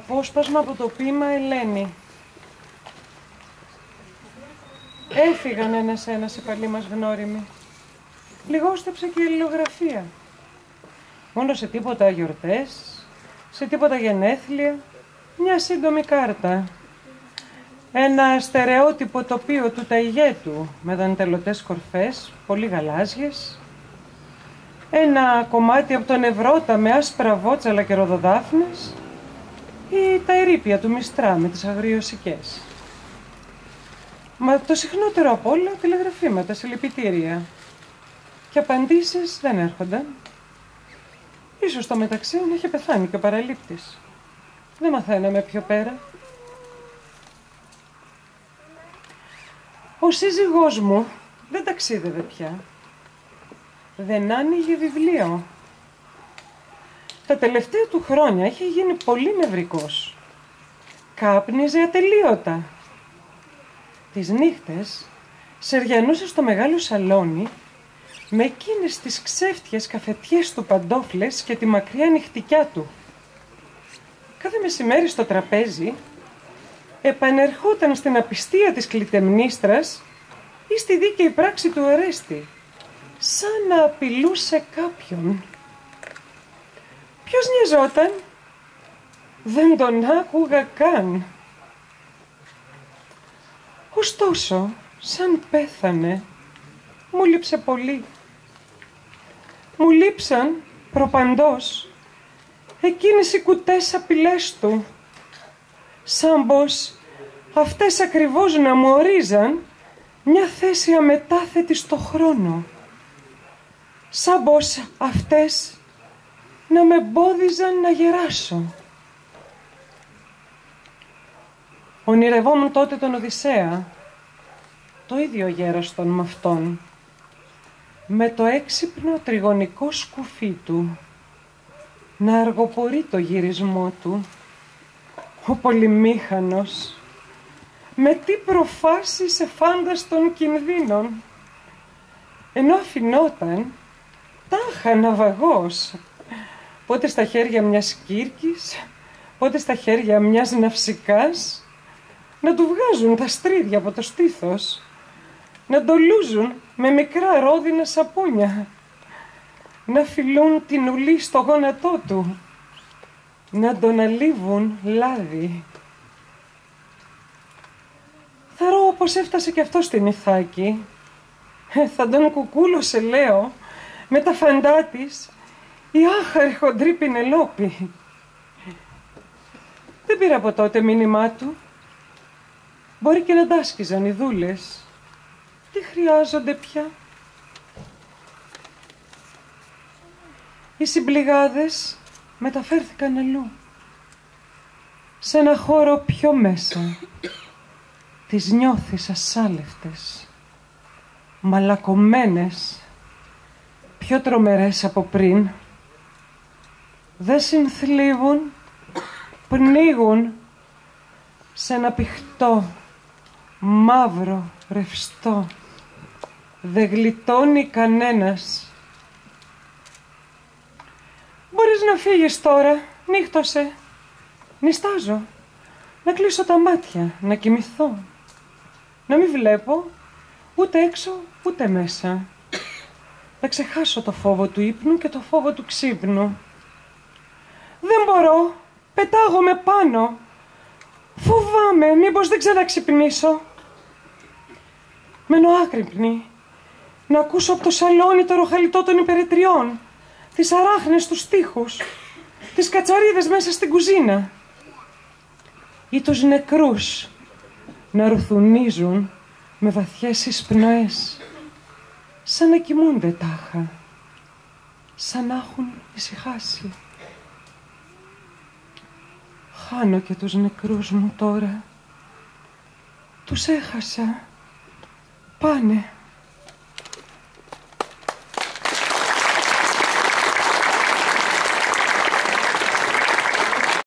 Απόσπασμα από το ποίημα Ελένη. Έφυγαν ένας-ένας οι παλιοί μας γνώριμοι. Λιγόστεψε και η αλληλογραφία. Μόνο σε τίποτα γιορτές, σε τίποτα γενέθλια, μια σύντομη κάρτα. Ένα στερεότυπο τοπίο του ταϊγέτου με δαντελωτές κορφές, πολύ γαλάζιες. Ένα κομμάτι από τον Ευρώτα με άσπρα βότσαλα και ροδοδάφνες ή τα ερείπια του Μιστρά με τις αγριοσικές. Μα το συχνότερο απ' όλα τηλεγραφήματα, συλληπιτήρια. Και απαντήσεις δεν έρχονταν. Ίσως στο μεταξύ να είχε πεθάνει και ο παραλήπτης. Δεν μαθαίναμε πιο πέρα. Ο σύζυγός μου δεν ταξίδευε πια. Δεν άνοιγε βιβλίο. Τα τελευταία του χρόνια είχε γίνει πολύ νευρικός. Κάπνιζε ατελείωτα. Τις νύχτες σεριανούσε στο μεγάλο σαλόνι με εκείνες τις ξέφτιες καφετιές του παντόφλες και τη μακριά νυχτικιά του. Κάθε μεσημέρι στο τραπέζι επανερχόταν στην απιστία της κλητεμνίστρας ή στη δίκαιη πράξη του Ορέστη, σαν να απειλούσε κάποιον. Ποιος νοιαζόταν? Δεν τον άκουγα καν. Ωστόσο, σαν πέθανε, μου λείψε πολύ. Μου λείψαν προπαντός εκείνες οι κουτές απειλές του, σαν πως αυτές ακριβώς να μου ορίζαν μια θέση αμετάθετη στο χρόνο, σαν πως αυτές να με εμπόδιζαν να γεράσω. Ονειρευόμουν τότε τον Οδυσσέα, το ίδιο γέραστον με αυτόν, με το έξυπνο τριγωνικό σκουφί του, να αργοπορεί το γυρισμό του, ο πολυμήχανος, με τι προφάσεις εφάνταστων κινδύνων, ενώ αφινόταν τάχα ναυαγός, πότε στα χέρια μιας Κύρκης, πότε στα χέρια μιας Ναυσικάς, να του βγάζουν τα στρίδια από το στήθος, να το λούζουν με μικρά ρόδινα σαπούνια, να φιλούν την ουλή στο γόνατό του, να τον αλείβουν λάδι. Θαρώ πως έφτασε κι αυτό στην Ιθάκη. Θα τον κουκούλωσε, λέω, με τα φαντά της, η άχαρη χοντρή Πινελόπη. Δεν πήρα από τότε μήνυμά του. Μπορεί και να τάσκιζαν οι δούλες. Τι χρειάζονται πια. Οι συμπληγάδες μεταφέρθηκαν αλλού, σε ένα χώρο πιο μέσα. Τις νιώθεις ασάλευτες, μαλακωμένες, πιο τρομερές από πριν. Δεν συνθλίβουν, πνίγουν σε ένα πηχτό, μαύρο, ρευστό. Δεν γλιτώνει κανένας. Μπορείς να φύγεις τώρα, νύχτωσε. Νιστάζω. Να κλείσω τα μάτια, να κοιμηθώ. Να μην βλέπω ούτε έξω ούτε μέσα. Να ξεχάσω το φόβο του ύπνου και το φόβο του ξύπνου. Δεν μπορώ, πετάγομαι πάνω. Φοβάμαι, μήπως δεν ξαναξυπνήσω. Μένω άκρυπνη, να ακούσω από το σαλόνι το ροχαλιτό των υπερετριών, τις αράχνες στους τοίχους, τις κατσαρίδες μέσα στην κουζίνα ή τους νεκρούς να ρουθουνίζουν με βαθιές εισπνοές, σαν να κοιμούνται τάχα, σαν να έχουν ησυχάσει. Χάνω και τους νεκρούς μου τώρα. Τους έχασα. Πάνε.